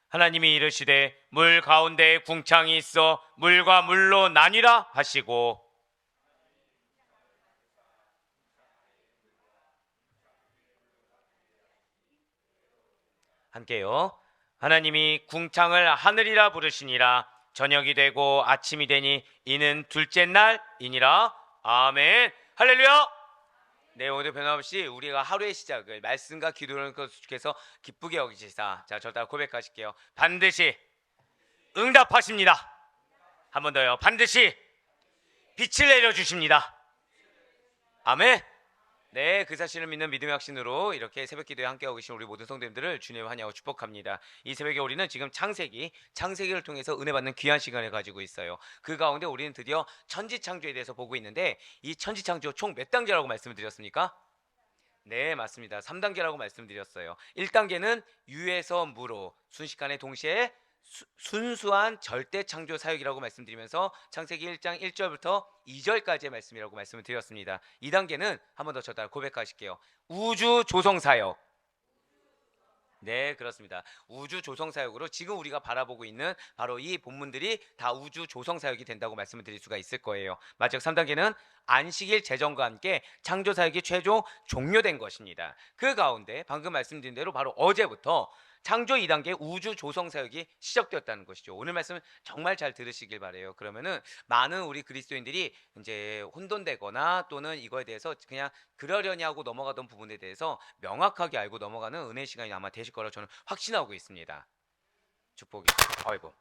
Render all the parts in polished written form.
하나님이 이르시되 물 가운데에 궁창이 있어 물과 물로 나뉘라 하시고, 함께요. 하나님이 궁창을 하늘이라 부르시니라. 저녁이 되고 아침이 되니 이는 둘째 날이니라. 아멘. 할렐루야. 네, 오늘 변함없이 우리가 하루의 시작을 말씀과 기도를 계속해서 기쁘게 여기시사. 자, 저 따라 고백하실게요. 반드시 응답하십니다. 한 번 더요. 반드시 빛을 내려주십니다. 아멘. 네, 그 사실을 믿는 믿음의 확신으로 이렇게 새벽 기도에 함께하고 계신 우리 모든 성도님들을 주님의 환영하고 축복합니다. 이 새벽에 우리는 지금 창세기를 통해서 은혜 받는 귀한 시간을 가지고 있어요. 그 가운데 우리는 드디어 천지창조에 대해서 보고 있는데, 이 천지창조 총 몇 단계라고 말씀을 드렸습니까? 네, 맞습니다. 3단계라고 말씀드렸어요. 1단계는 유에서 무로 순식간에 동시에 순수한 절대 창조 사역이라고 말씀드리면서 창세기 1장 1절부터 2절까지의 말씀이라고 말씀을 드렸습니다. 2단계는 한 번 더 저 따라 고백하실게요. 우주 조성 사역. 네, 그렇습니다. 우주 조성 사역으로 지금 우리가 바라보고 있는 바로 이 본문들이 다 우주 조성 사역이 된다고 말씀을 드릴 수가 있을 거예요. 마지막 3단계는 안식일 제정과 함께 창조 사역이 최종 종료된 것입니다. 그 가운데 방금 말씀드린 대로 바로 어제부터 창조 2단계 우주 조성 사역이 시작되었다는 것이죠. 오늘 말씀 정말 잘 들으시길 바래요. 그러면은 많은 우리 그리스도인들이 이제 혼돈되거나 또는 이거에 대해서 그냥 그러려니 하고 넘어가던 부분에 대해서 명확하게 알고 넘어가는 은혜 시간이 아마 되실 거라 저는 확신하고 있습니다. 축복이. 아이고.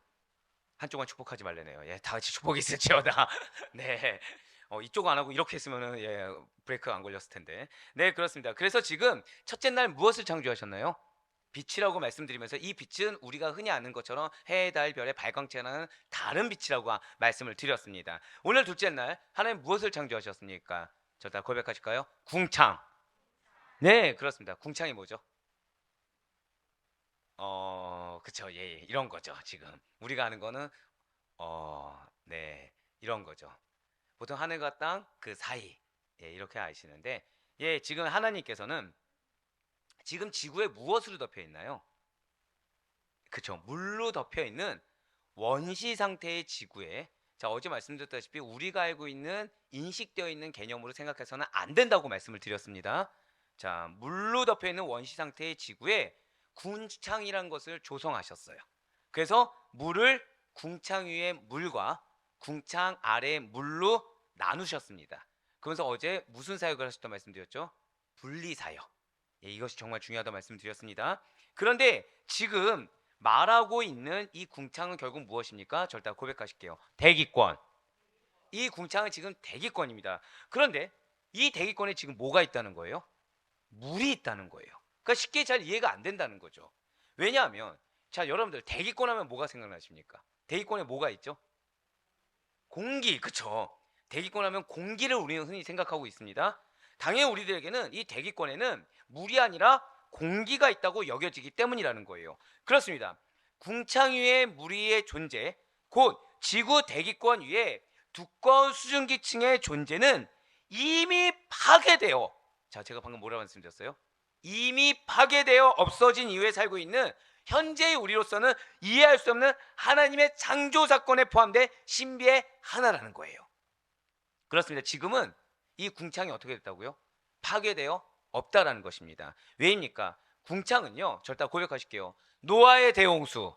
한쪽만 축복하지 말래네요. 예, 다 같이 축복이 있을지어다. 네. 이쪽 안 하고 이렇게 했으면은 브레이크가 안 걸렸을 텐데. 네, 그렇습니다. 그래서 지금 첫째 날 무엇을 창조하셨나요? 빛이라고 말씀드리면서 이 빛은 우리가 흔히 아는 것처럼 해, 달, 별의 발광체는 다른 빛이라고 말씀을 드렸습니다. 오늘 둘째 날 하나님 무엇을 창조하셨습니까? 저 다 고백하실까요? 궁창. 네, 그렇습니다. 궁창이 뭐죠? 그쵸. 예, 이런 거죠. 지금 우리가 아는 거는 네, 이런 거죠. 보통 하늘과 땅 그 사이, 이렇게 아시는데, 지금 하나님께서는 지금 지구에 무엇으로 덮여 있나요? 그쵸, 물로 덮여 있는 원시 상태의 지구에, 자, 어제 말씀드렸다시피 우리가 알고 있는 인식되어 있는 개념으로 생각해서는 안 된다고 말씀을 드렸습니다. 자, 물로 덮여 있는 원시 상태의 지구에 궁창이란 것을 조성하셨어요. 그래서 물을 궁창 위의 물과 궁창 아래의 물로 나누셨습니다. 그러면서 어제 무슨 사역을 하셨다고 말씀드렸죠? 분리 사역. 이것이 정말 중요하다고 말씀드렸습니다. 그런데 지금 말하고 있는 이 궁창은 결국 무엇입니까? 절대 고백하실게요. 대기권. 이 궁창은 지금 대기권입니다. 그런데 이 대기권에 지금 뭐가 있다는 거예요? 물이 있다는 거예요. 그러니까 쉽게 잘 이해가 안 된다는 거죠. 왜냐하면, 자, 여러분들 대기권 하면 뭐가 생각나십니까? 대기권에 뭐가 있죠? 공기, 그쵸? 대기권 하면 공기를 우리는 흔히 생각하고 있습니다. 당연히 우리들에게는 이 대기권에는 물이 아니라 공기가 있다고 여겨지기 때문이라는 거예요. 그렇습니다. 궁창 위에 물의 존재, 곧 지구 대기권 위에 두꺼운 수증기층의 존재는 이미 파괴되어, 자, 제가 방금 뭐라고 말씀드렸어요? 이미 파괴되어 없어진 이후에 살고 있는 현재의 우리로서는 이해할 수 없는 하나님의 창조 사건에 포함된 신비의 하나라는 거예요. 그렇습니다. 지금은 이 궁창이 어떻게 됐다고요? 파괴되어 없다라는 것입니다. 왜입니까? 궁창은요, 절대 고백하실게요. 노아의 대홍수,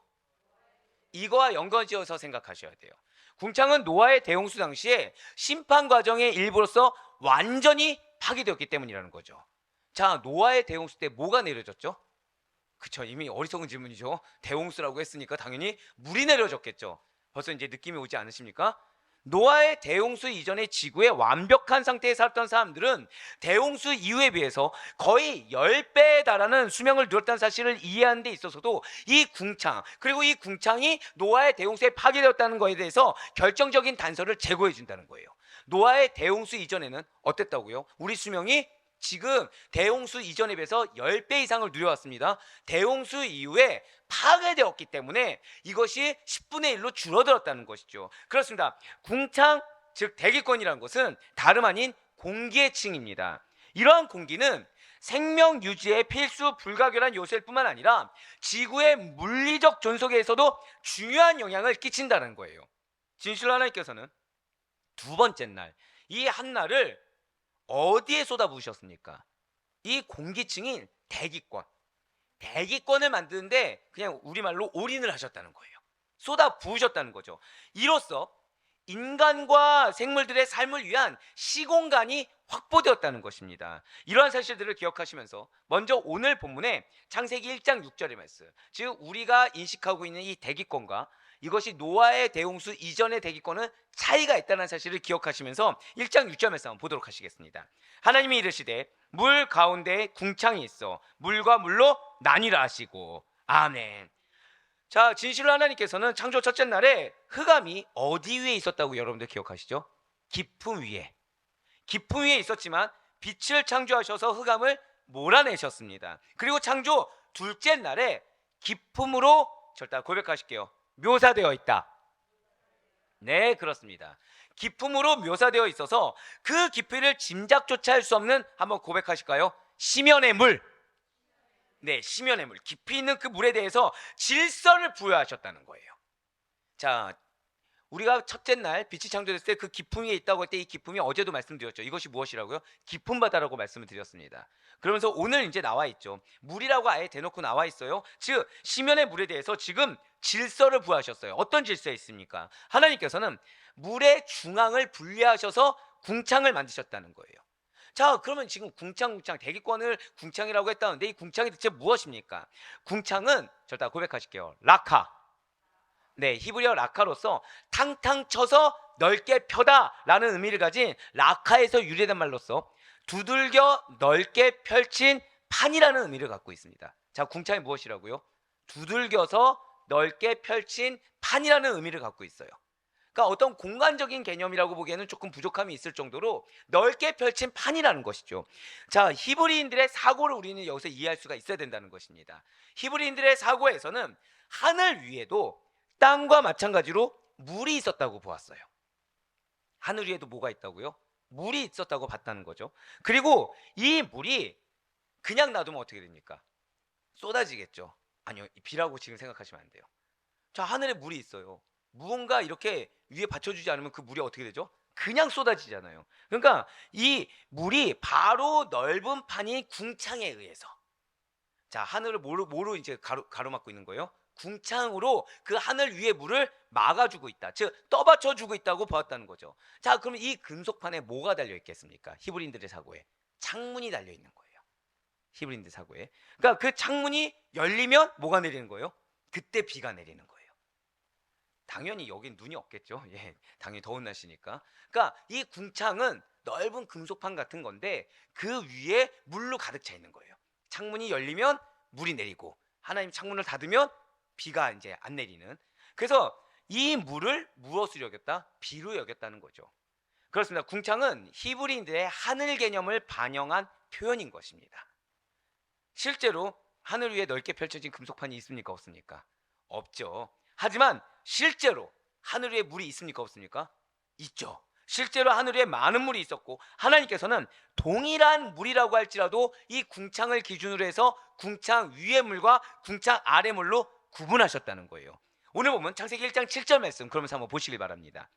이거와 연관지어서 생각하셔야 돼요. 궁창은 노아의 대홍수 당시에 심판 과정의 일부로서 완전히 파괴되었기 때문이라는 거죠. 자, 노아의 대홍수 때 뭐가 내려졌죠? 그쵸, 이미 어리석은 질문이죠. 대홍수라고 했으니까 당연히 물이 내려졌겠죠. 벌써 이제 느낌이 오지 않으십니까? 노아의 대홍수 이전의 지구의 완벽한 상태에 살았던 사람들은 대홍수 이후에 비해서 거의 10배에 달하는 수명을 누렸다는 사실을 이해하는 데 있어서도 이 궁창, 그리고 이 궁창이 노아의 대홍수에 파괴되었다는 것에 대해서 결정적인 단서를 제공해 준다는 거예요. 노아의 대홍수 이전에는 어땠다고요? 우리 수명이 지금 대홍수 이전에 비해서 10배 이상을 누려왔습니다. 대홍수 이후에 파괴되었기 때문에 이것이 10분의 1로 줄어들었다는 것이죠. 그렇습니다. 궁창, 즉 대기권이라는 것은 다름 아닌 공기의 층입니다. 이러한 공기는 생명 유지에 필수 불가결한 요소일 뿐만 아니라 지구의 물리적 존속에서도 중요한 영향을 끼친다는 거예요. 진실로 하나님께서는 두 번째 날, 이 한날을 어디에 쏟아부으셨습니까? 이 공기층인 대기권, 대기권을 만드는데 그냥 우리말로 올인을 하셨다는 거예요. 쏟아 부으셨다는 거죠. 이로써 인간과 생물들의 삶을 위한 시공간이 확보되었다는 것입니다. 이러한 사실들을 기억하시면서 먼저 오늘 본문의 창세기 1장 6절의 말씀, 즉 우리가 인식하고 있는 이 대기권과 이것이 노아의 대홍수 이전의 대기권은 차이가 있다는 사실을 기억하시면서 1장 6절 말씀 한번 보도록 하시겠습니다. 하나님이 이르시되 물 가운데에 궁창이 있어 물과 물로 나뉘라 하시고. 아멘. 자, 진실로 하나님께서는 창조 첫째 날에 흑암이 어디 위에 있었다고 여러분들 기억하시죠? 깊음 위에. 깊음 위에 있었지만 빛을 창조하셔서 흑암을 몰아내셨습니다. 그리고 창조 둘째 날에 깊음으로 절대 고백하실게요. 묘사되어 있다. 네, 그렇습니다. 깊음으로 묘사되어 있어서 그 깊이를 짐작조차 할 수 없는, 한번 고백하실까요? 심연의 물. 네, 심연의 물, 깊이 있는 그 물에 대해서 질서를 부여하셨다는 거예요. 자, 우리가 첫째 날 빛이 창조됐을 때 그 깊음 위에 있다고 할 때 이 깊음이 어제도 말씀드렸죠. 이것이 무엇이라고요? 깊은 바다라고 말씀을 드렸습니다. 그러면서 오늘 이제 나와 있죠. 물이라고 아예 대놓고 나와 있어요. 즉 심연의 물에 대해서 지금 질서를 부여하셨어요. 어떤 질서에 있습니까? 하나님께서는 물의 중앙을 분리하셔서 궁창을 만드셨다는 거예요. 자, 그러면 지금 궁창 대기권을 궁창이라고 했다는데 이 궁창이 대체 무엇입니까? 궁창은 절대 고백하실게요. 라카. 네, 히브리어 라카로서 탕탕 쳐서 넓게 펴다라는 의미를 가진 라카에서 유래된 말로서 두들겨 넓게 펼친 판이라는 의미를 갖고 있습니다. 자, 궁창이 무엇이라고요? 두들겨서 넓게 펼친 판이라는 의미를 갖고 있어요. 그러니까 어떤 공간적인 개념이라고 보기에는 조금 부족함이 있을 정도로 넓게 펼친 판이라는 것이죠. 자, 히브리인들의 사고를 우리는 여기서 이해할 수가 있어야 된다는 것입니다. 히브리인들의 사고에서는 하늘 위에도 땅과 마찬가지로 물이 있었다고 보았어요. 하늘 위에도 뭐가 있다고요? 물이 있었다고 봤다는 거죠. 그리고 이 물이 그냥 놔두면 어떻게 됩니까? 쏟아지겠죠. 아니요, 비라고 지금 생각하시면 안 돼요. 자, 하늘에 물이 있어요. 무언가 이렇게 위에 받쳐주지 않으면 그 물이 어떻게 되죠? 그냥 쏟아지잖아요. 그러니까 이 물이 바로 넓은 판이 궁창에 의해서, 자, 하늘을 뭐로 이제 가로막고 있는 거예요? 궁창으로 그 하늘 위에 물을 막아주고 있다. 즉 떠받쳐주고 있다고 보았다는 거죠. 자, 그러면 이 금속판에 뭐가 달려 있겠습니까? 히브리인들의 사고에 창문이 달려 있는 거예요. 히브리인들 사고에. 그러니까 그 창문이 열리면 뭐가 내리는 거예요? 그때 비가 내리는 거예요. 당연히 여긴 눈이 없겠죠. 예, 당연히 더운 날씨니까. 그러니까 이 궁창은 넓은 금속판 같은 건데 그 위에 물로 가득 차 있는 거예요. 창문이 열리면 물이 내리고 하나님 창문을 닫으면 비가 이제 안 내리는. 그래서 이 물을 무엇으로 여겼다? 비로 여겼다는 거죠. 그렇습니다. 궁창은 히브리인들의 하늘 개념을 반영한 표현인 것입니다. 실제로 하늘 위에 넓게 펼쳐진 금속판이 있습니까? 없습니까? 없죠. 하지만 실제로 하늘 위에 물이 있습니까? 없습니까? 있죠. 실제로 하늘 위에 많은 물이 있었고 하나님께서는 동일한 물이라고 할지라도 이 궁창을 기준으로 해서 궁창 위의 물과 궁창 아래 물로 구분하셨다는 거예요. 오늘 보면 창세기 1장 7절 말씀 그러면서 한번 보시길 바랍니다.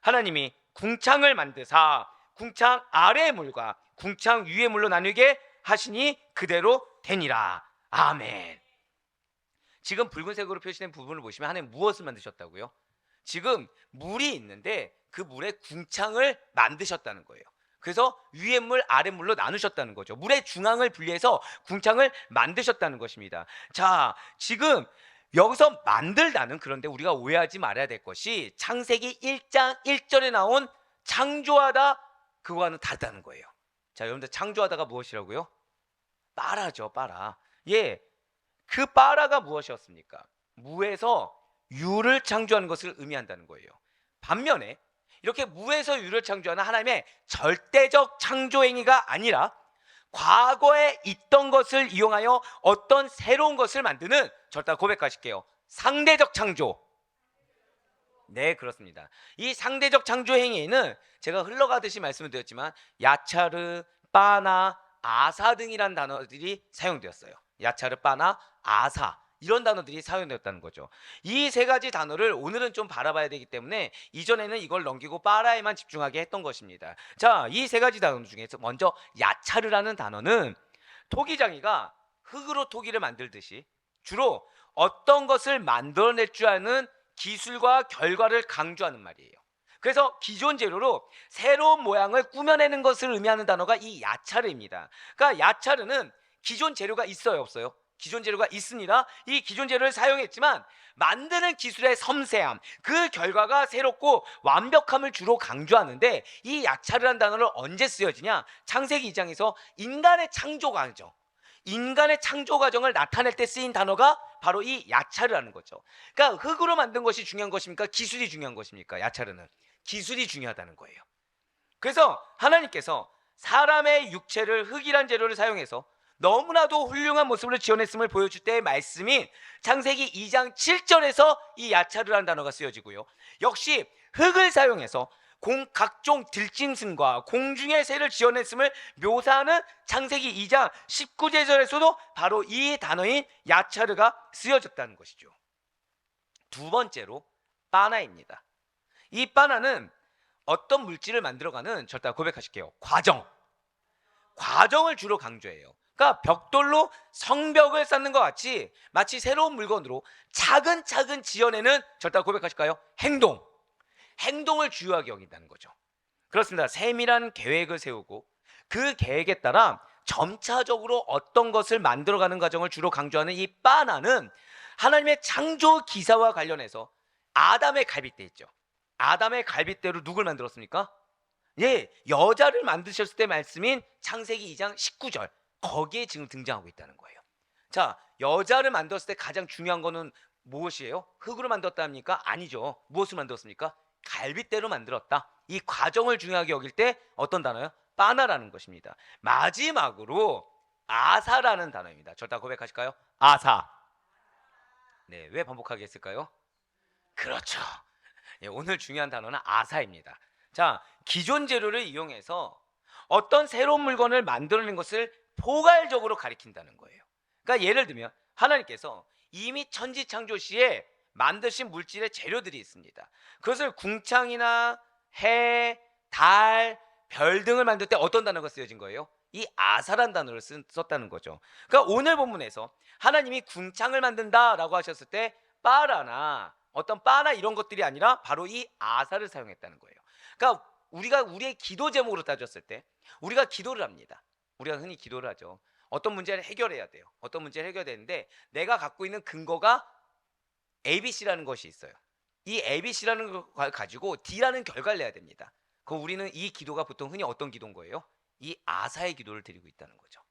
하나님이 궁창을 만드사 궁창 아래의 물과 궁창 위의 물로 나누게 하시니 그대로 되니라. 아멘. 지금 붉은색으로 표시된 부분을 보시면 하나님 무엇을 만드셨다고요? 지금 물이 있는데 그 물에 궁창을 만드셨다는 거예요. 그래서 위의 물 아래 물로 나누셨다는 거죠. 물의 중앙을 분리해서 궁창을 만드셨다는 것입니다. 자, 지금 여기서 만들다는, 그런데 우리가 오해하지 말아야 될 것이 창세기 1장 1절에 나온 창조하다, 그거와는 다르다는 거예요. 자, 여러분들 창조하다가 무엇이라고요? 빠라죠, 빠라. 예, 그 빠라가 무엇이었습니까? 무에서 유를 창조하는 것을 의미한다는 거예요. 반면에 이렇게 무에서 유를 창조하는 하나님의 절대적 창조 행위가 아니라 과거에 있던 것을 이용하여 어떤 새로운 것을 만드는, 절대 고백하실게요, 상대적 창조. 네, 그렇습니다. 이 상대적 창조 행위에는 제가 흘러가듯이 말씀을 드렸지만 야차르, 빠나, 아사 등이란 단어들이 사용되었어요. 야차르, 빠나, 아사 이런 단어들이 사용되었다는 거죠. 이 세 가지 단어를 오늘은 좀 바라봐야 되기 때문에 이전에는 이걸 넘기고 빠라에만 집중하게 했던 것입니다. 자, 이 세 가지 단어 중에서 먼저 야차르라는 단어는 토기장이가 흙으로 토기를 만들듯이 주로 어떤 것을 만들어낼 줄 아는 기술과 결과를 강조하는 말이에요. 그래서 기존 재료로 새로운 모양을 꾸며내는 것을 의미하는 단어가 이 야차르입니다. 그러니까 야차르는 기존 재료가 있어요, 없어요? 기존 재료가 있습니다. 이 기존 재료를 사용했지만 만드는 기술의 섬세함, 그 결과가 새롭고 완벽함을 주로 강조하는데, 이 야차르라는 단어를 언제 쓰여지냐? 창세기 2장에서 인간의 창조 과정, 인간의 창조 과정을 나타낼 때 쓰인 단어가 바로 이 야차르라는 거죠. 그러니까 흙으로 만든 것이 중요한 것입니까? 기술이 중요한 것입니까? 야차르는 기술이 중요하다는 거예요. 그래서 하나님께서 사람의 육체를 흙이란 재료를 사용해서 너무나도 훌륭한 모습으로 지어냈음을 보여줄 때의 말씀인 창세기 2장 7절에서 이 야차르라는 단어가 쓰여지고요, 역시 흙을 사용해서 각종 들짐승과 공중의 새를 지어냈음을 묘사하는 창세기 2장 19절에서도 바로 이 단어인 야차르가 쓰여졌다는 것이죠. 두 번째로 빠나입니다. 이 빠나는 어떤 물질을 만들어가는, 절대 고백하실게요, 과정을 주로 강조해요. 그러니까 벽돌로 성벽을 쌓는 것 같이 마치 새로운 물건으로 차근차근 지어내는, 절대 고백하실까요? 행동을 주요하게 여긴다는 거죠. 그렇습니다. 세밀한 계획을 세우고 그 계획에 따라 점차적으로 어떤 것을 만들어가는 과정을 주로 강조하는 이 빠나는 하나님의 창조 기사와 관련해서 아담의 갈빗대 있죠. 아담의 갈빗대로 누굴 만들었습니까? 예, 여자를 만드셨을 때 말씀인 창세기 2장 19절, 거기에 지금 등장하고 있다는 거예요. 자, 여자를 만들었을 때 가장 중요한 거는 무엇이에요? 흙으로 만들었다 합니까? 아니죠. 무엇을 만들었습니까? 갈빗대로 만들었다. 이 과정을 중요하게 여길 때 어떤 단어요? 빠나라는 것입니다. 마지막으로 아사라는 단어입니다. 절대 고백하실까요? 아사. 네, 왜 반복하게 했을까요? 그렇죠. 예, 오늘 중요한 단어는 아사입니다. 자, 기존 재료를 이용해서 어떤 새로운 물건을 만들어낸 것을 포괄적으로 가리킨다는 거예요. 그러니까 예를 들면 하나님께서 이미 천지창조 시에 만드신 물질의 재료들이 있습니다. 그것을 궁창이나 해, 달, 별 등을 만들 때 어떤 단어가 쓰여진 거예요? 이 아사란 단어를 썼다는 거죠. 그러니까 오늘 본문에서 하나님이 궁창을 만든다라고 하셨을 때 빠라나 어떤 빠나 이런 것들이 아니라 바로 이 아사를 사용했다는 거예요. 그러니까 우리가 우리의 기도 제목으로 따졌을 때 우리가 기도를 합니다. 우리가 흔히 기도를 하죠. 어떤 문제를 해결해야 돼요. 어떤 문제를 해결되는데 내가 갖고 있는 근거가 ABC라는 것이 있어요. 이 ABC라는 걸 가지고 D라는 결과를 내야 됩니다. 그 우리는 이 기도가 보통 흔히 어떤 기도인 거예요? 이 아사의 기도를 드리고 있다는 거죠.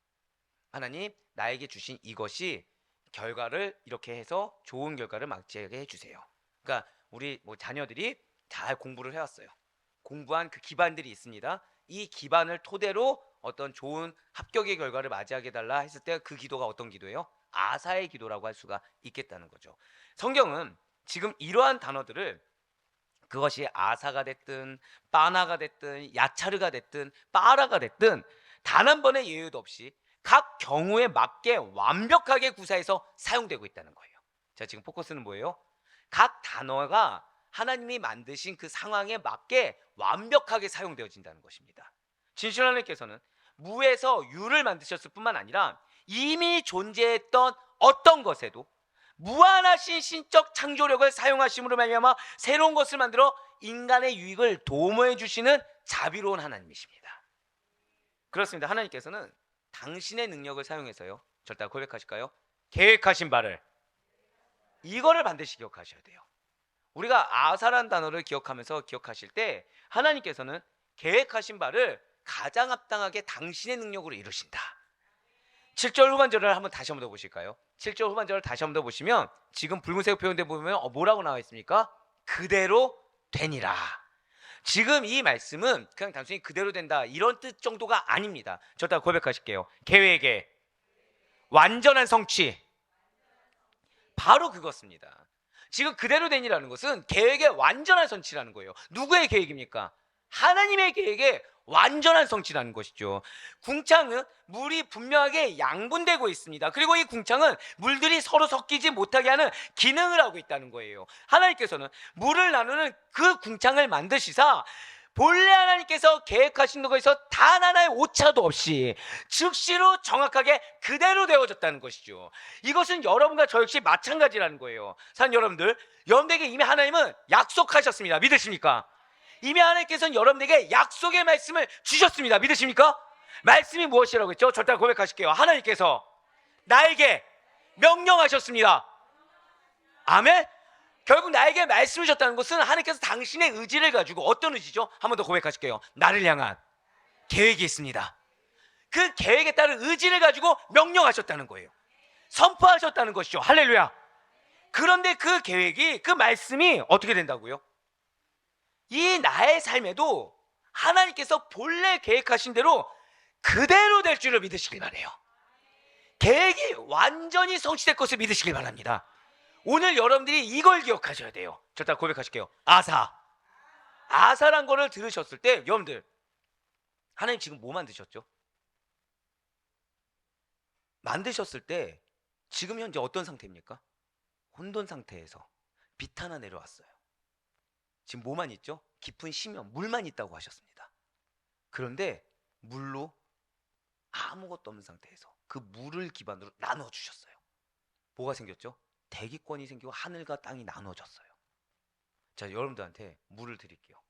하나님, 나에게 주신 이것이 결과를 이렇게 해서 좋은 결과를 맞게 해주세요. 그러니까 우리 자녀들이 잘 공부를 해왔어요. 공부한 그 기반들이 있습니다. 이 기반을 토대로 어떤 좋은 합격의 결과를 맞이하게 해달라 했을 때 그 기도가 어떤 기도예요? 아사의 기도라고 할 수가 있겠다는 거죠. 성경은 지금 이러한 단어들을, 그것이 아사가 됐든 빠나가 됐든 야차르가 됐든 빠라가 됐든 단 한 번의 예외도 없이 각 경우에 맞게 완벽하게 구사해서 사용되고 있다는 거예요. 자, 지금 포커스는 뭐예요? 각 단어가 하나님이 만드신 그 상황에 맞게 완벽하게 사용되어진다는 것입니다. 진실 하나님께서는 무에서 유를 만드셨을 뿐만 아니라 이미 존재했던 어떤 것에도 무한하신 신적 창조력을 사용하심으로 말미암아 새로운 것을 만들어 인간의 유익을 도모해 주시는 자비로운 하나님이십니다. 그렇습니다. 하나님께서는 당신의 능력을 사용해서요, 절대 고백하실까요? 계획하신 바를, 이거를 반드시 기억하셔야 돼요. 우리가 아사란 단어를 기억하실 때 하나님께서는 계획하신 바를 가장 합당하게 당신의 능력으로 이루신다. 7절 후반절을 한번 다시 한번 더 보실까요? 7절 후반절을 다시 한번 더 보시면 지금 붉은색 표현대 보면 뭐라고 나와 있습니까? 그대로 되니라. 지금 이 말씀은 그냥 단순히 그대로 된다 이런 뜻 정도가 아닙니다. 절대 고백하실게요. 계획의 완전한 성취, 바로 그것입니다. 지금 그대로 되니라는 것은 계획의 완전한 성취라는 거예요. 누구의 계획입니까? 하나님의 계획에 완전한 성취라는 것이죠. 궁창은 물이 분명하게 양분되고 있습니다. 그리고 이 궁창은 물들이 서로 섞이지 못하게 하는 기능을 하고 있다는 거예요. 하나님께서는 물을 나누는 그 궁창을 만드시사 본래 하나님께서 계획하신 것에서 단 하나의 오차도 없이 즉시로 정확하게 그대로 되어졌다는 것이죠. 이것은 여러분과 저 역시 마찬가지라는 거예요. 사는 여러분들에게 이미 하나님은 약속하셨습니다. 믿으십니까? 이미 하나님께서는 여러분에게 약속의 말씀을 주셨습니다. 믿으십니까? 말씀이 무엇이라고 했죠? 저따라 고백하실게요. 하나님께서 나에게 명령하셨습니다. 아멘. 결국 나에게 말씀을 주셨다는 것은 하나님께서 당신의 의지를 가지고, 어떤 의지죠? 한 번 더 고백하실게요. 나를 향한 계획이 있습니다. 그 계획에 따른 의지를 가지고 명령하셨다는 거예요. 선포하셨다는 것이죠. 할렐루야. 그런데 그 계획이, 그 말씀이 어떻게 된다고요? 이 나의 삶에도 하나님께서 본래 계획하신 대로 그대로 될 줄을 믿으시길 바라요. 계획이 완전히 성취될 것을 믿으시길 바랍니다. 오늘 여러분들이 이걸 기억하셔야 돼요. 저 다 고백하실게요. 아사란 거를 들으셨을 때 여러분들, 하나님 지금 뭐 만드셨죠? 만드셨을 때 지금 현재 어떤 상태입니까? 혼돈 상태에서 빛 하나 내려왔어요. 지금 뭐만 있죠? 깊은 심연, 물만 있다고 하셨습니다. 그런데 물로 아무것도 없는 상태에서 그 물을 기반으로 나눠주셨어요. 뭐가 생겼죠? 대기권이 생기고 하늘과 땅이 나눠졌어요. 자, 여러분들한테 물을 드릴게요.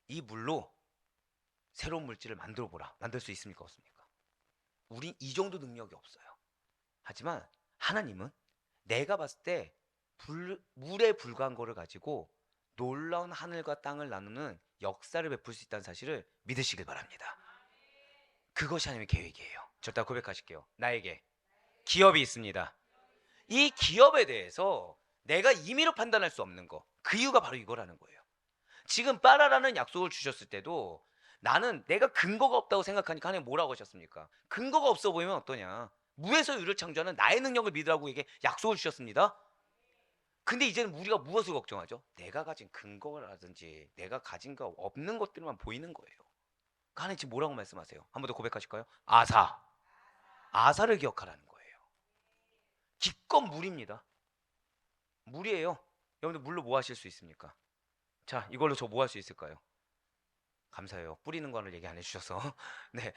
이 물로 새로운 물질을 만들어 보라. 만들 수 있습니까? 없습니까? 우린 이 정도 능력이 없어요. 하지만 하나님은 내가 봤을 때 물에 불과한 거를 가지고 놀라운 하늘과 땅을 나누는 역사를 베풀 수 있다는 사실을 믿으시길 바랍니다. 그것이 하나님의 계획이에요. 저 다 고백하실게요. 나에게 기업이 있습니다. 이 기업에 대해서 내가 임의로 판단할 수 없는 거, 그 이유가 바로 이거라는 거예요. 지금 빠라라는 약속을 주셨을 때도 나는 내가 근거가 없다고 생각하니까 하나님 뭐라고 하셨습니까? 근거가 없어 보이면 어떠냐? 무에서 유를 창조하는 나의 능력을 믿으라고 이게 약속을 주셨습니다. 근데 이제는 우리가 무엇을 걱정하죠? 내가 가진 근거라든지 내가 가진 거 없는 것들만 보이는 거예요. 하나님 지금 뭐라고 말씀하세요? 한 번 더 고백하실까요? 아사를 기억하라는 거예요. 기껏 물입니다. 물이에요. 여러분들 물로 뭐 하실 수 있습니까? 자, 이걸로 저 뭐 할 수 있을까요? 감사해요. 뿌리는 거를 얘기 안 해주셔서. 네,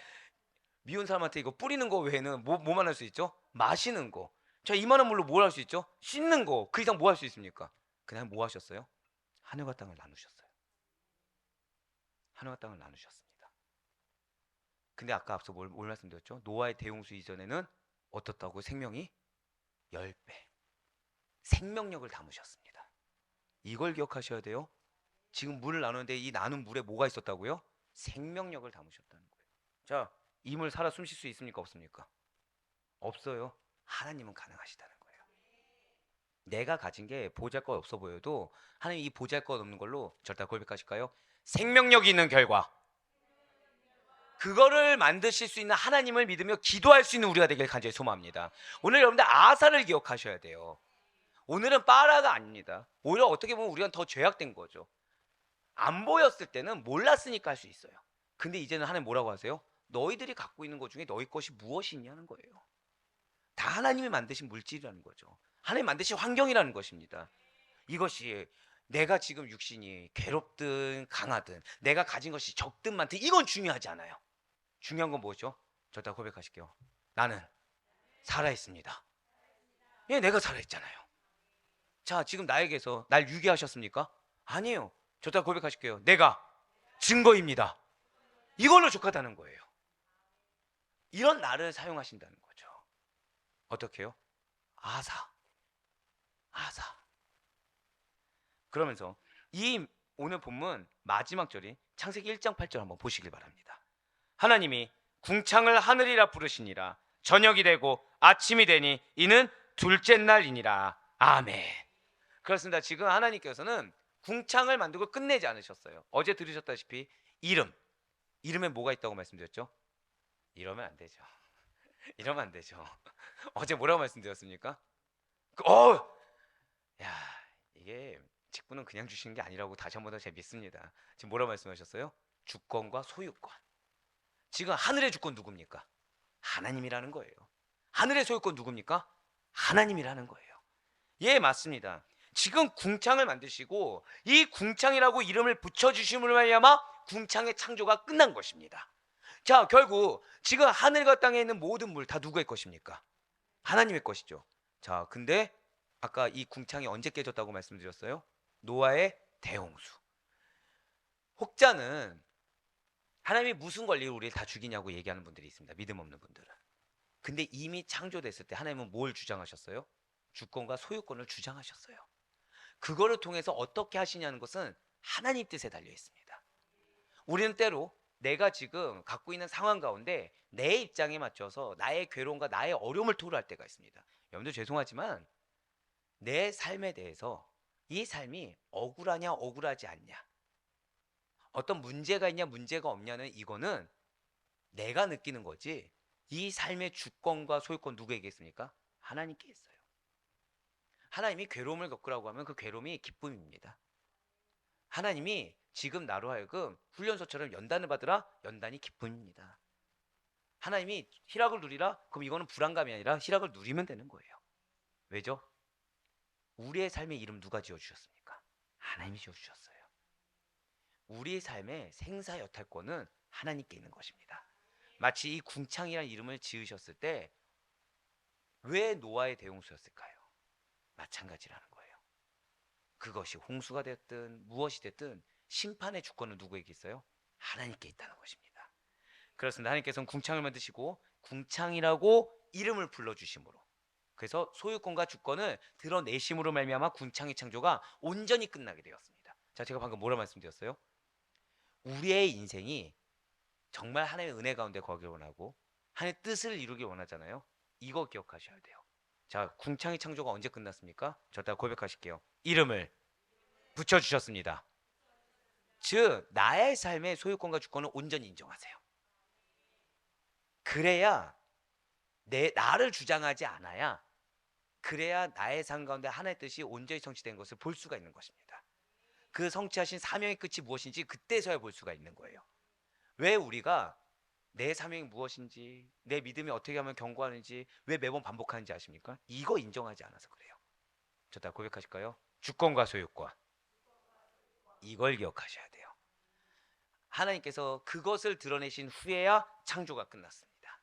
미운 사람한테 이거 뿌리는 거 외에는 뭐만 할 수 있죠? 마시는 거. 자, 이만한 물로 뭘 할 수 있죠? 씻는 거. 그 이상 뭐 할 수 있습니까? 그냥 뭐 하셨어요? 하늘과 땅을 나누셨어요. 하늘과 땅을 나누셨습니다. 근데 아까 앞서 뭘 말씀드렸죠? 노아의 대홍수 이전에는 어떻다고? 생명이 10배. 생명력을 담으셨습니다. 이걸 기억하셔야 돼요. 지금 물을 나누는데 이 나눈 물에 뭐가 있었다고요? 생명력을 담으셨다는 거예요. 자, 이 물 살아 숨쉴 수 있습니까? 없습니까? 없어요. 하나님은 가능하시다는 거예요. 내가 가진 게 보잘것 없어 보여도 하나님 이 보잘것 없는 걸로 절대 고백하실까요? 생명력이 있는 결과, 그거를 만드실 수 있는 하나님을 믿으며 기도할 수 있는 우리가 되길 간절히 소망합니다. 오늘 여러분들 아사를 기억하셔야 돼요. 오늘은 빠라가 아닙니다. 오히려 어떻게 보면 우리가 더 죄악된 거죠. 안 보였을 때는 몰랐으니까 할 수 있어요. 근데 이제는 하나님 뭐라고 하세요? 너희들이 갖고 있는 것 중에 너희 것이 무엇이 있냐는 거예요. 다 하나님이 만드신 물질이라는 거죠. 하나님 만드신 환경이라는 것입니다. 이것이 내가 지금 육신이 괴롭든 강하든 내가 가진 것이 적든 많든 이건 중요하지 않아요. 중요한 건 뭐죠? 저 다 고백하실게요. 나는 살아있습니다. 예, 내가 살아있잖아요. 자, 지금 나에게서 날 유괴하셨습니까? 아니에요. 저 다 고백하실게요. 내가 증거입니다. 이걸로 족하다는 거예요. 이런 나를 사용하신다는 거죠. 어떻게 해요? 아사. 그러면서 이 오늘 본문 마지막 절이 창세기 1장 8절 한번 보시길 바랍니다. 하나님이 궁창을 하늘이라 부르시니라. 저녁이 되고 아침이 되니 이는 둘째 날이니라. 아멘. 그렇습니다. 지금 하나님께서는 궁창을 만들고 끝내지 않으셨어요. 어제 들으셨다시피 이름에 뭐가 있다고 말씀드렸죠? 이러면 안 되죠. 이러면 안 되죠. 어제 뭐라고 말씀드렸습니까? 야, 이게 직분은 그냥 주시는 게 아니라고 다시 한 번 더 제가 믿습니다. 지금 뭐라고 말씀하셨어요? 주권과 소유권. 지금 하늘의 주권 누굽니까? 하나님이라는 거예요. 하늘의 소유권 누굽니까? 하나님이라는 거예요. 예, 맞습니다. 지금 궁창을 만드시고 이 궁창이라고 이름을 붙여주심으로 말미암아 궁창의 창조가 끝난 것입니다. 자, 결국 지금 하늘과 땅에 있는 모든 물 다 누구의 것입니까? 하나님의 것이죠. 자, 근데 아까 이 궁창이 언제 깨졌다고 말씀드렸어요? 노아의 대홍수. 혹자는 하나님이 무슨 권리로 우리를 다 죽이냐고 얘기하는 분들이 있습니다. 믿음 없는 분들은. 근데 이미 창조됐을 때 하나님은 뭘 주장하셨어요? 주권과 소유권을 주장하셨어요. 그거를 통해서 어떻게 하시냐는 것은 하나님 뜻에 달려 있습니다. 우리는 때로 내가 지금 갖고 있는 상황 가운데 내 입장에 맞춰서 나의 괴로움과 나의 어려움을 토로할 때가 있습니다. 여러분들 죄송하지만 내 삶에 대해서 이 삶이 억울하냐 억울하지 않냐, 어떤 문제가 있냐 문제가 없냐는 이거는 내가 느끼는 거지, 이 삶의 주권과 소유권 누구에게 있습니까? 하나님께 있어요. 하나님이 괴로움을 겪으라고 하면 그 괴로움이 기쁨입니다. 하나님이 지금 나로 하여금 훈련소처럼 연단을 받으라, 연단이 기쁨입니다. 하나님이 희락을 누리라, 그럼 이거는 불안감이 아니라 희락을 누리면 되는 거예요. 왜죠? 우리의 삶의 이름 누가 지어주셨습니까? 하나님이 지어주셨어요. 우리의 삶의 생사 여탈권은 하나님께 있는 것입니다. 마치 이 궁창이라는 이름을 지으셨을 때 왜 노아의 대홍수였을까요? 마찬가지라는 거예요. 그것이 홍수가 됐든 무엇이 됐든 심판의 주권은 누구에게 있어요? 하나님께 있다는 것입니다. 그렇습니다. 하나님께서는 궁창을 만드시고 궁창이라고 이름을 불러주심으로, 그래서 소유권과 주권을 드러내심으로 말미암아 궁창의 창조가 온전히 끝나게 되었습니다. 자, 제가 방금 뭐라 말씀드렸어요? 우리의 인생이 정말 하나님의 은혜 가운데 거기를 원하고 하나님의 뜻을 이루길 원하잖아요. 이거 기억하셔야 돼요. 자, 궁창의 창조가 언제 끝났습니까? 저따 고백하실게요. 이름을 붙여주셨습니다. 즉 나의 삶의 소유권과 주권을 온전히 인정하세요. 그래야 나를 주장하지 않아야, 그래야 나의 삶 가운데 하나의 뜻이 온전히 성취된 것을 볼 수가 있는 것입니다. 그 성취하신 사명의 끝이 무엇인지 그때서야 볼 수가 있는 거예요. 왜 우리가 내 사명이 무엇인지, 내 믿음이 어떻게 하면 견고하는지 왜 매번 반복하는지 아십니까? 이거 인정하지 않아서 그래요. 저다 고백하실까요? 주권과 소유권, 이걸 기억하셔야 돼요. 하나님께서 그것을 드러내신 후에야 창조가 끝났습니다.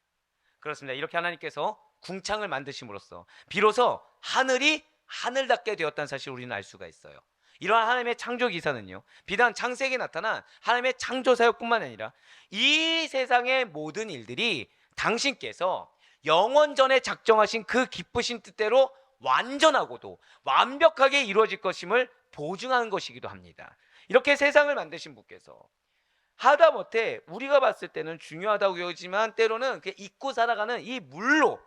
그렇습니다. 이렇게 하나님께서 궁창을 만드심으로써 비로소 하늘이 하늘답게 되었다는 사실을 우리는 알 수가 있어요. 이러한 하나님의 창조 기사는요, 비단 창세기에 나타난 하나님의 창조 사역뿐만 아니라 이 세상의 모든 일들이 당신께서 영원 전에 작정하신 그 기쁘신 뜻대로 완전하고도 완벽하게 이루어질 것임을 보증하는 것이기도 합니다. 이렇게 세상을 만드신 분께서 하다못해 우리가 봤을 때는 중요하다고 여기지만 때로는 그냥 잊고 살아가는 이 물로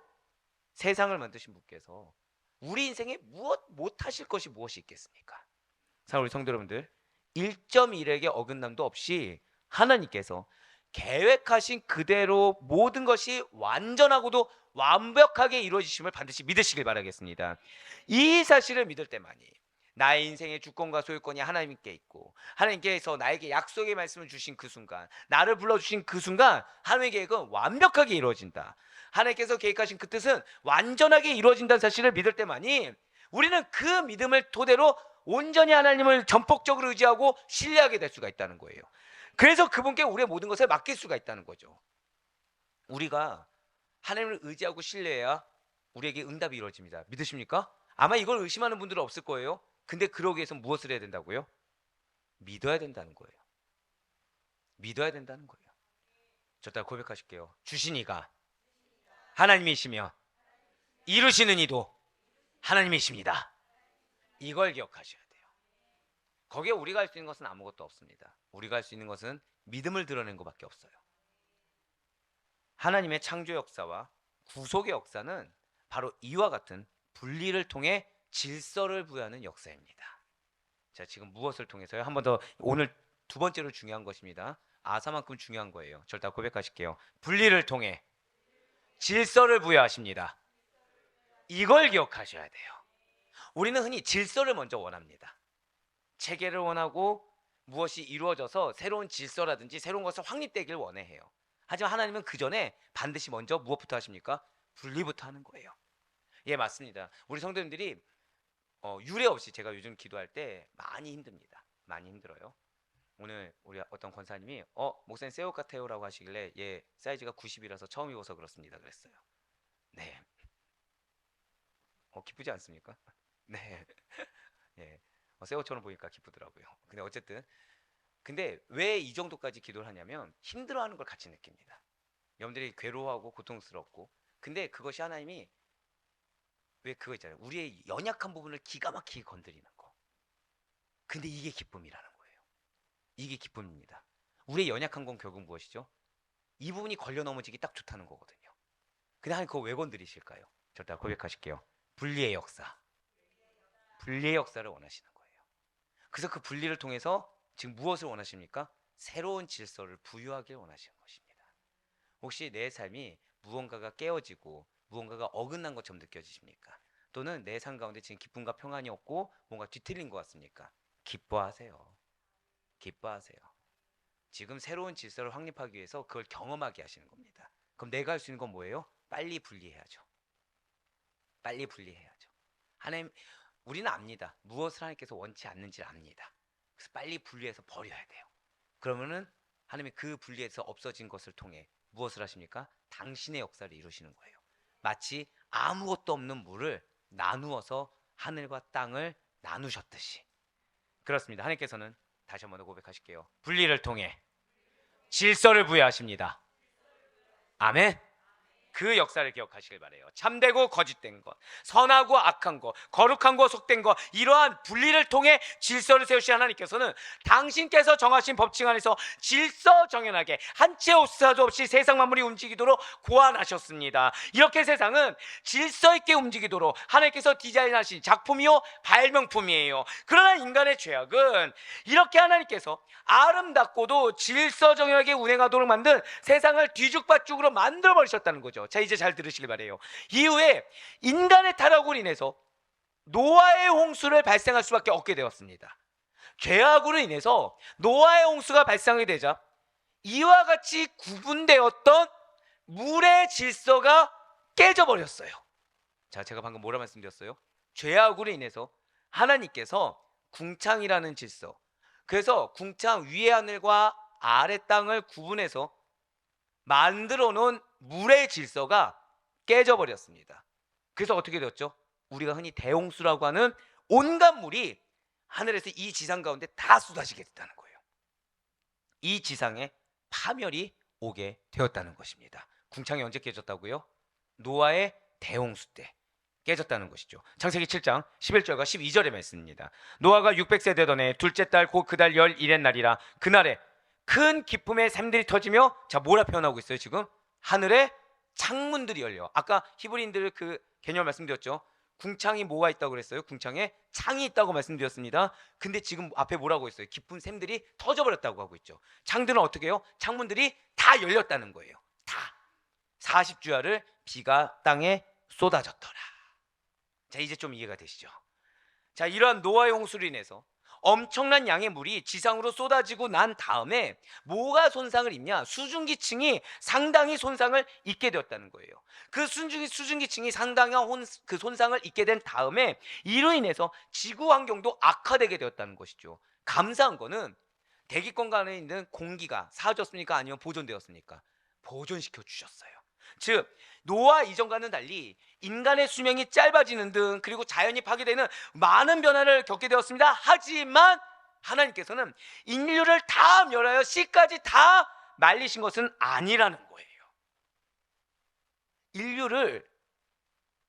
세상을 만드신 분께서 우리 인생에 무엇 못하실 것이 무엇이 있겠습니까? 우리 성도 여러분들, 1.1에게 어긋남도 없이 하나님께서 계획하신 그대로 모든 것이 완전하고도 완벽하게 이루어지심을 반드시 믿으시길 바라겠습니다. 이 사실을 믿을 때만이 나의 인생의 주권과 소유권이 하나님께 있고, 하나님께서 나에게 약속의 말씀을 주신 그 순간, 나를 불러주신 그 순간 하나님의 계획은 완벽하게 이루어진다, 하나님께서 계획하신 그 뜻은 완전하게 이루어진다는 사실을 믿을 때만이 우리는 그 믿음을 토대로 온전히 하나님을 전폭적으로 의지하고 신뢰하게 될 수가 있다는 거예요. 그래서 그분께 우리의 모든 것을 맡길 수가 있다는 거죠. 우리가 하나님을 의지하고 신뢰해야 우리에게 응답이 이루어집니다. 믿으십니까? 아마 이걸 의심하는 분들은 없을 거예요. 근데 그러기 위해서 무엇을 해야 된다고요? 믿어야 된다는 거예요. 믿어야 된다는 거예요. 저 따라 고백하실게요. 주신 이가 하나님이시며 이루시는 이도 하나님이십니다. 이걸 기억하셔야 돼요. 거기에 우리가 할 수 있는 것은 아무것도 없습니다. 우리가 할 수 있는 것은 믿음을 드러낸 것밖에 없어요. 하나님의 창조 역사와 구속의 역사는 바로 이와 같은 분리를 통해 질서를 부여하는 역사입니다. 자, 지금 무엇을 통해서요? 한 번 더, 오늘 두 번째로 중요한 것입니다. 아사만큼 중요한 거예요. 절 다 고백하실게요. 분리를 통해 질서를 부여하십니다. 이걸 기억하셔야 돼요. 우리는 흔히 질서를 먼저 원합니다. 체계를 원하고 무엇이 이루어져서 새로운 질서라든지 새로운 것을 확립되길 원해요. 하지만 하나님은 그 전에 반드시 먼저 무엇부터 하십니까? 분리부터 하는 거예요. 예, 맞습니다. 우리 성도님들이 유례 없이 제가 요즘 기도할 때 많이 힘듭니다. 많이 힘들어요. 오늘 우리 어떤 권사님이 목사님 새 옷 같아요라고 하시길래 예, 사이즈가 90이라서 처음 입어서 그렇습니다 그랬어요. 네. 기쁘지 않습니까? 네. 예. 새 옷처럼 보니까 기쁘더라고요. 근데 어쨌든 왜 이 정도까지 기도를 하냐면 힘들어하는 걸 같이 느낍니다. 여러분들이 괴로워하고 고통스럽고 근데 그것이 하나님이 왜 그거 있잖아요. 우리의 연약한 부분을 기가 막히게 건드리는 거. 근데 이게 기쁨이라는 거예요. 이게 기쁨입니다. 우리의 연약한 건 결국 무엇이죠? 이 부분이 걸려 넘어지기 딱 좋다는 거거든요. 근데 하나님 그거 왜 건드리실까요? 저 다 고백하실게요. 분리의 역사. 분리의 역사를 원하시는 거예요. 그래서 그 분리를 통해서 지금 무엇을 원하십니까? 새로운 질서를 부여하길 원하시는 것입니다. 혹시 내 삶이 무언가가 깨어지고 무언가가 어긋난 것처럼 느껴지십니까? 또는 내 삶 가운데 지금 기쁨과 평안이 없고 뭔가 뒤틀린 것 같습니까? 기뻐하세요. 기뻐하세요. 지금 새로운 질서를 확립하기 위해서 그걸 경험하게 하시는 겁니다. 그럼 내가 할 수 있는 건 뭐예요? 빨리 분리해야죠. 빨리 분리해야죠. 하나님, 우리는 압니다. 무엇을 하나님께서 원치 않는지를 압니다. 그래서 빨리 분리해서 버려야 돼요. 그러면은 하나님이 그 분리해서 없어진 것을 통해 무엇을 하십니까? 당신의 역사를 이루시는 거예요. 마치 아무것도 없는 물을 나누어서 하늘과 땅을 나누셨듯이. 그렇습니다. 하나님께서는 다시 한번 더 고백하실게요. 분리를 통해 질서를 부여하십니다. 아멘. 그 역사를 기억하시길 바래요. 참되고 거짓된 것, 선하고 악한 것, 거룩한 것, 속된 것, 이러한 분리를 통해 질서를 세우신 하나님께서는 당신께서 정하신 법칙 안에서 질서 정연하게 한 채 오차도 없이 세상 만물이 움직이도록 고안하셨습니다. 이렇게 세상은 질서 있게 움직이도록 하나님께서 디자인하신 작품이요 발명품이에요. 그러나 인간의 죄악은 이렇게 하나님께서 아름답고도 질서 정연하게 운행하도록 만든 세상을 뒤죽박죽으로 만들어 버리셨다는 거죠. 자, 이제 잘 들으시길 바래요. 이후에 인간의 타락으로 인해서 노아의 홍수를 발생할 수밖에 없게 되었습니다. 죄악으로 인해서 노아의 홍수가 발생하게 되자 이와 같이 구분되었던 물의 질서가 깨져버렸어요. 자, 제가 방금 뭐라 말씀드렸어요? 죄악으로 인해서 하나님께서 궁창이라는 질서, 그래서 궁창 위의 하늘과 아래 땅을 구분해서 만들어 놓은 물의 질서가 깨져버렸습니다. 그래서 어떻게 되었죠? 우리가 흔히 대홍수라고 하는 온갖 물이 하늘에서 이 지상 가운데 다 쏟아지게 됐다는 거예요. 이 지상에 파멸이 오게 되었다는 것입니다. 궁창이 언제 깨졌다고요? 노아의 대홍수 때 깨졌다는 것이죠. 창세기 7장 11절과 12절의 말씀입니다. 노아가 600세 되던 해 둘째 달 곧 그달 열 1의 날이라 그날에 큰 기쁨의 샘들이 터지며, 자, 뭐라 표현하고 있어요? 지금 하늘에 창문들이 열려. 아까 히브리인들 그 개념 말씀드렸죠. 궁창이 뭐가 있다고 그랬어요? 궁창에 창이 있다고 말씀드렸습니다. 근데 지금 앞에 뭐라고 했어요? 기쁜 샘들이 터져버렸다고 하고 있죠. 창들은 어떻게 해요? 창문들이 다 열렸다는 거예요. 다 40주야를 비가 땅에 쏟아졌더라. 자, 이제 좀 이해가 되시죠? 자, 이러한 노아의 홍수로 인해서 엄청난 양의 물이 지상으로 쏟아지고 난 다음에 뭐가 손상을 입냐? 수증기층이 상당히 손상을 입게 되었다는 거예요. 그 수증기층이 상당한 그 손상을 입게 된 다음에 이로 인해서 지구 환경도 악화되게 되었다는 것이죠. 감사한 거는 대기권 안에 있는 공기가 사라졌습니까? 아니면 보존되었습니까? 보존시켜 주셨어요. 즉 노아 이전과는 달리 인간의 수명이 짧아지는 등 그리고 자연이 파괴되는 많은 변화를 겪게 되었습니다. 하지만 하나님께서는 인류를 다 멸하여 씨까지 다 말리신 것은 아니라는 거예요. 인류를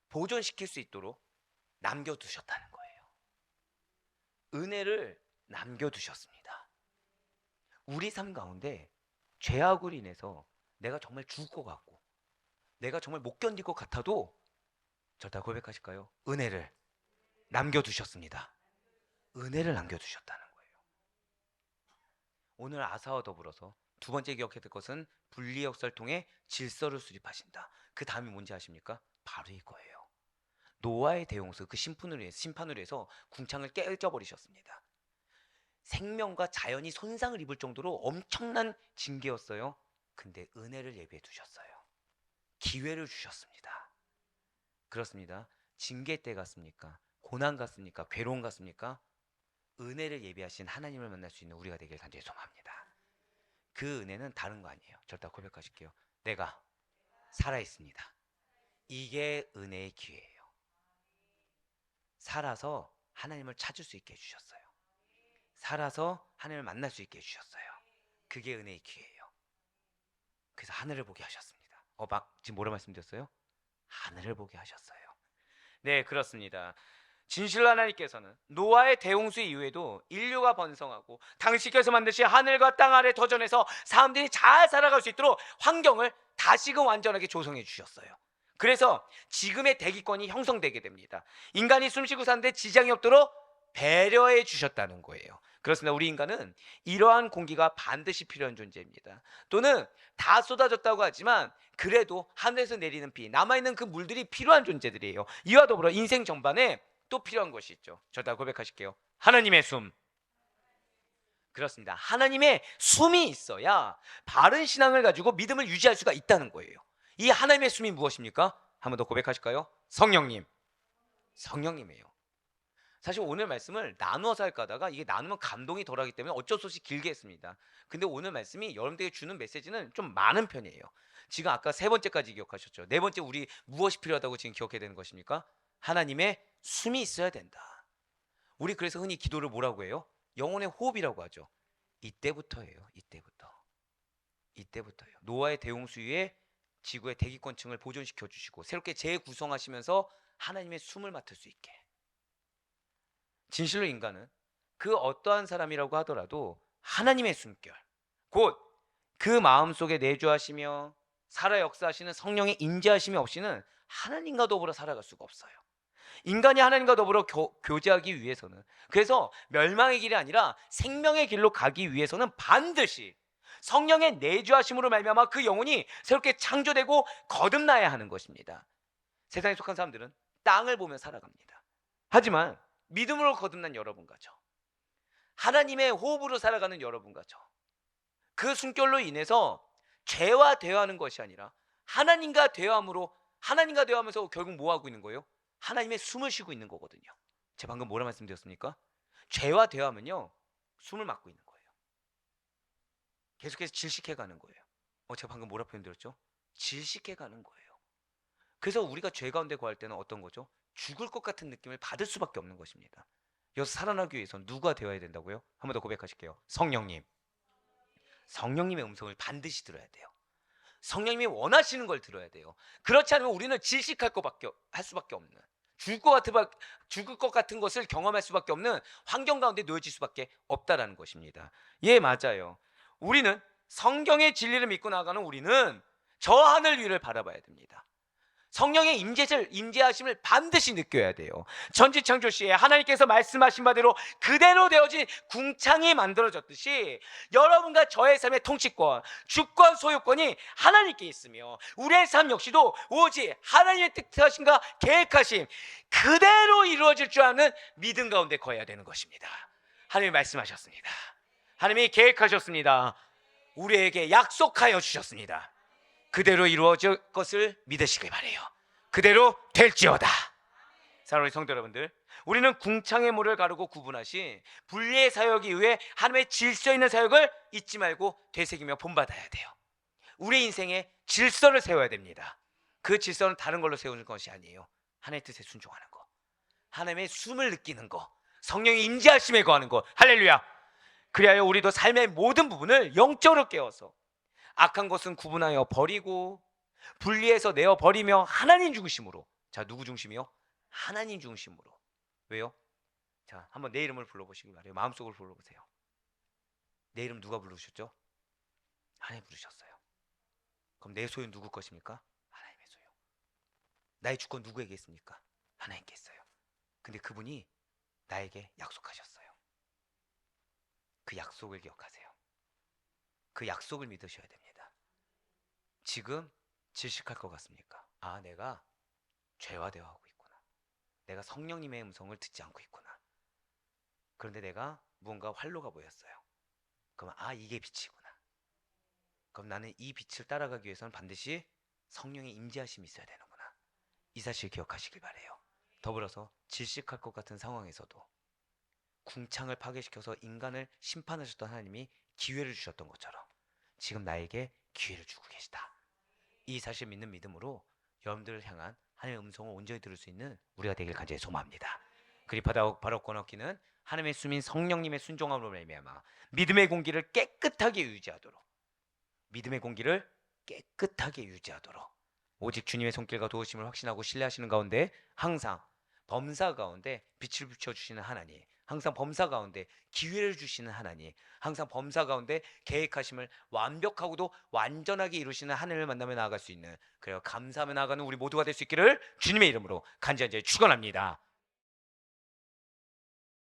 보존시킬 수 있도록 남겨두셨다는 거예요. 은혜를 남겨두셨습니다. 우리 삶 가운데 죄악으로 인해서 내가 정말 죽을 것 같고 내가 정말 못 견딜 것 같아도 저 다 고백하실까요? 은혜를 남겨두셨습니다. 은혜를 남겨두셨다는 거예요. 오늘 아사와 더불어서 두 번째 기억해야 될 것은 분리 역사를 통해 질서를 수립하신다. 그 다음이 뭔지 아십니까? 바로 이거예요. 노아의 대홍수, 그 심판으로 해서 궁창을 깨져버리셨습니다. 생명과 자연이 손상을 입을 정도로 엄청난 징계였어요. 근데 은혜를 예비해 두셨어요. 기회를 주셨습니다. 그렇습니다. 징계 때 같습니까? 고난 같습니까? 괴로움 같습니까? 은혜를 예비하신 하나님을 만날 수 있는 우리가 되길 간절히 소망합니다. 그 은혜는 다른 거 아니에요. 절대 고백하실게요. 내가 살아있습니다. 이게 은혜의 기회예요. 살아서 하나님을 찾을 수 있게 해주셨어요. 살아서 하나님을 만날 수 있게 해주셨어요. 그게 은혜의 기회예요. 그래서 하늘을 보게 하셨습니다. 지금 뭐라 말씀드렸어요? 하늘을 보게 하셨어요. 네, 그렇습니다. 진실로 하나님께서는 노아의 대홍수 이후에도 인류가 번성하고 당신께서 만드신 하늘과 땅 아래 터전에서 사람들이 잘 살아갈 수 있도록 환경을 다시금 완전하게 조성해 주셨어요. 그래서 지금의 대기권이 형성되게 됩니다. 인간이 숨쉬고 사는데 지장이 없도록 배려해 주셨다는 거예요. 그렇습니다. 우리 인간은 이러한 공기가 반드시 필요한 존재입니다. 또는 다 쏟아졌다고 하지만 그래도 하늘에서 내리는 비, 남아있는 그 물들이 필요한 존재들이에요. 이와 더불어 인생 전반에 또 필요한 것이 있죠. 저 다 고백하실게요. 하나님의 숨. 그렇습니다. 하나님의 숨이 있어야 바른 신앙을 가지고 믿음을 유지할 수가 있다는 거예요. 이 하나님의 숨이 무엇입니까? 한 번 더 고백하실까요? 성령님. 성령님이에요. 사실 오늘 말씀을 나누어서 할까 하다가 이게 나누면 감동이 덜하기 때문에 어쩔 수 없이 길게 했습니다. 근데 오늘 말씀이 여러분들에게 주는 메시지는 좀 많은 편이에요. 지금 아까 세 번째까지 기억하셨죠? 네 번째 우리 무엇이 필요하다고 지금 기억해야 되는 것입니까? 하나님의 숨이 있어야 된다. 우리 그래서 흔히 기도를 뭐라고 해요? 영혼의 호흡이라고 하죠. 이때부터예요. 이때부터예요. 노아의 대홍수 이후에 지구의 대기권층을 보존시켜 주시고 새롭게 재구성하시면서 하나님의 숨을 맡을 수 있게. 진실로 인간은 그 어떠한 사람이라고 하더라도 하나님의 숨결, 곧 그 마음속에 내주하시며 살아 역사하시는 성령의 인자하심이 없이는 하나님과 더불어 살아갈 수가 없어요. 인간이 하나님과 더불어 교제하기 위해서는, 그래서 멸망의 길이 아니라 생명의 길로 가기 위해서는 반드시 성령의 내주하심으로 말미암아 그 영혼이 새롭게 창조되고 거듭나야 하는 것입니다. 세상에 속한 사람들은 땅을 보며 살아갑니다. 하지만 믿음으로 거듭난 여러분과 저, 하나님의 호흡으로 살아가는 여러분과 저, 그 숨결로 인해서 죄와 대화하는 것이 아니라 하나님과 대화함으로, 하나님과 대화하면서 결국 뭐 하고 있는 거예요? 하나님의 숨을 쉬고 있는 거거든요. 제가 방금 뭐라 말씀드렸습니까? 죄와 대화하면요 숨을 막고 있는 거예요. 계속해서 질식해가는 거예요. 제가 방금 뭐라 표현드렸죠? 질식해가는 거예요. 그래서 우리가 죄 가운데 거할 때는 어떤 거죠? 죽을 것 같은 느낌을 받을 수밖에 없는 것입니다. 여기서 살아나기 위해서는 누가 되어야 된다고요? 한 번 더 고백하실게요. 성령님. 성령님의 음성을 반드시 들어야 돼요. 성령님이 원하시는 걸 들어야 돼요. 그렇지 않으면 우리는 질식할 수밖에 없는, 죽을 것 같은 것을 경험할 수밖에 없는 환경 가운데 놓여질 수밖에 없다라는 것입니다. 예, 맞아요. 우리는 성경의 진리를 믿고 나가는 우리는 저 하늘 위를 바라봐야 됩니다. 성령의 임재하심을 반드시 느껴야 돼요. 전지창조 시에 하나님께서 말씀하신 바대로 그대로 되어진 궁창이 만들어졌듯이 여러분과 저의 삶의 통치권, 주권, 소유권이 하나님께 있으며 우리의 삶 역시도 오직 하나님의 뜻하심과 계획하심 그대로 이루어질 줄 아는 믿음 가운데 거해야 되는 것입니다. 하나님이 말씀하셨습니다. 하나님이 계획하셨습니다. 우리에게 약속하여 주셨습니다. 그대로 이루어질 것을 믿으시길 바래요. 그대로 될지어다. 사랑하는 성도 여러분들, 우리는 궁창의 물을 가르고 구분하신 분리의 사역 이후에 하나님의 질서 있는 사역을 잊지 말고 되새기며 본받아야 돼요. 우리 인생에 질서를 세워야 됩니다. 그 질서는 다른 걸로 세우는 것이 아니에요. 하나님의 뜻에 순종하는 거, 하나님의 숨을 느끼는 거, 성령의 임재하심에 거하는 거. 할렐루야. 그리하여 우리도 삶의 모든 부분을 영적으로 깨워서 악한 것은 구분하여 버리고 분리해서 내어 버리며 하나님 중심으로. 자, 누구 중심이요? 하나님 중심으로. 왜요? 자, 한번 내 이름을 불러보시기 바래요. 마음속으로 불러보세요. 내 이름 누가 부르셨죠? 하나님 부르셨어요. 그럼 내 소유 누구 것입니까? 하나님의 소유. 나의 주권 누구에게 있습니까? 하나님께 있어요. 근데 그분이 나에게 약속하셨어요. 그 약속을 기억하세요. 그 약속을 믿으셔야 됩니다. 지금 질식할 것 같습니까? 아, 내가 죄와 대화하고 있구나. 내가 성령님의 음성을 듣지 않고 있구나. 그런데 내가 무언가 활로가 보였어요. 그럼 이게 빛이구나. 그럼 나는 이 빛을 따라가기 위해서는 반드시 성령의 임재하심이 있어야 되는구나. 이 사실 기억하시길 바래요. 더불어서 질식할 것 같은 상황에서도 궁창을 파괴시켜서 인간을 심판하셨던 하나님이 기회를 주셨던 것처럼 지금 나에게 기회를 주고 계시다. 이 사실 믿는 믿음으로 여러분들을 향한 하나님의 음성을 온전히 들을 수 있는 우리가 되길 간절히 소망합니다. 그리고 바로 꺼놓기는 하나님의 숨인 성령님의 순종함으로 말미암아 믿음의 공기를 깨끗하게 유지하도록, 믿음의 공기를 깨끗하게 유지하도록 오직 주님의 손길과 도우심을 확신하고 신뢰하시는 가운데 항상 범사 가운데 빛을 비춰주시는 하나님, 항상 범사 가운데 기회를 주시는 하나님, 항상 범사 가운데 계획하심을 완벽하고도 완전하게 이루시는 하나님을 만나며 나아갈 수 있는, 그래요 감사하며 나아가는 우리 모두가 될 수 있기를 주님의 이름으로 간절히 축원합니다.